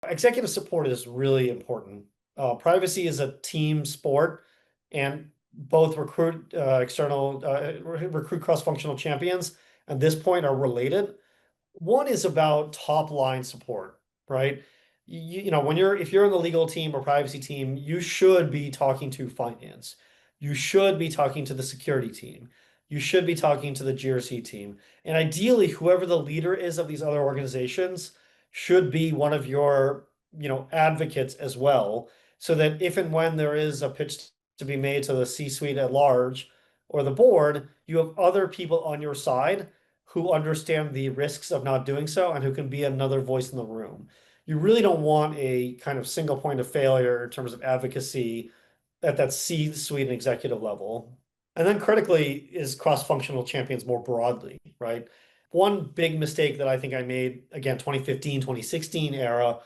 Executive support is really important. Privacy is a team sport, and both recruit cross-functional champions at this point are related. One is about top line support, right? When if you're in the legal team or privacy team, you should be talking to finance. You should be talking to the security team. You should be talking to the GRC team. And ideally, whoever the leader is of these other organizations should be one of your, advocates as well, so that if and when there is a pitch to be made to the C-suite at large or the board, you have other people on your side who understand the risks of not doing so and who can be another voice in the room. You really don't want a kind of single point of failure in terms of advocacy at that C-suite and executive level. And then critically is cross-functional champions more broadly, right? One big mistake that I think I made, again, 2015, 2016 era,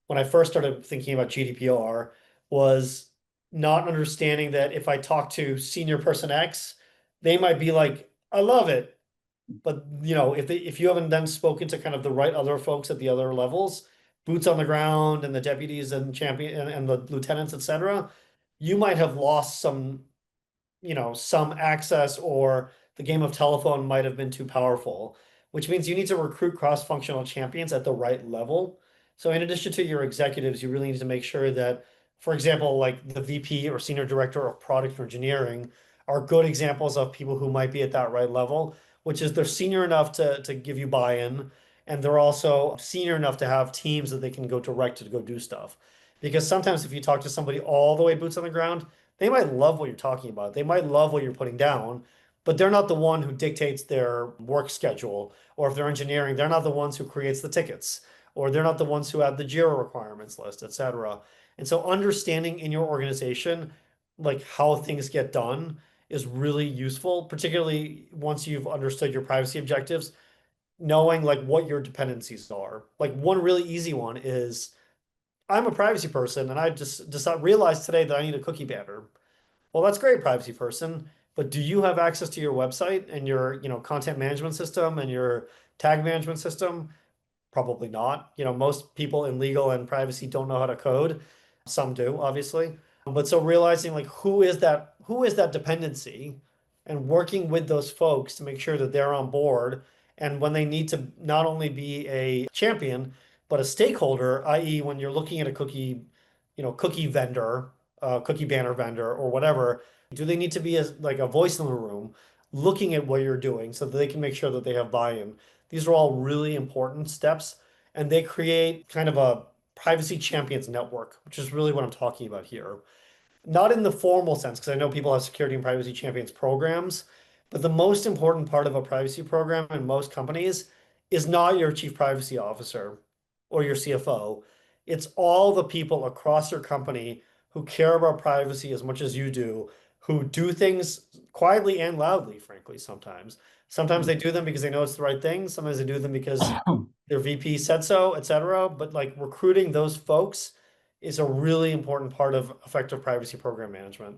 when I first started thinking about GDPR, was not understanding that if I talk to senior person X, they might be like, I love it. But if you haven't then spoken to kind of the right other folks at the other levels, boots on the ground and the deputies and champion and the lieutenants, etc., you might have lost some access, or the game of telephone might have been too powerful, which means you need to recruit cross-functional champions at the right level. So in addition to your executives, you really need to make sure that, for example, like the VP or senior director of product or engineering are good examples of people who might be at that right level, which is they're senior enough to give you buy-in, and they're also senior enough to have teams that they can go direct to go do stuff. Because sometimes if you talk to somebody all the way boots on the ground, they might love what you're talking about. They might love what you're putting down, but they're not the one who dictates their work schedule. Or if they're engineering, they're not the ones who creates the tickets, or they're not the ones who have the JIRA requirements list, etc. And so understanding in your organization, like how things get done is really useful, particularly once you've understood your privacy objectives, knowing like what your dependencies are. Like one really easy one is I'm a privacy person and I just realized today that I need a cookie banner. Well, that's great, privacy person, but do you have access to your website and your, content management system and your tag management system? Probably not. Most people in legal and privacy don't know how to code. Some do, obviously. But so realizing like who is that dependency and working with those folks to make sure that they're on board. And when they need to not only be a champion, but a stakeholder, i.e., when you're looking at a cookie vendor, cookie banner vendor or whatever, do they need to be like a voice in the room looking at what you're doing so that they can make sure that they have buy-in? These are all really important steps, and they create kind of a privacy champions network, which is really what I'm talking about here. Not in the formal sense, because I know people have security and privacy champions programs, but the most important part of a privacy program in most companies is not your chief privacy officer or your CFO. It's all the people across your company who care about privacy as much as you do, who do things quietly and loudly, frankly, sometimes. Sometimes they do them because they know it's the right thing. Sometimes they do them because their VP said so, etc. But like recruiting those folks is a really important part of effective privacy program management.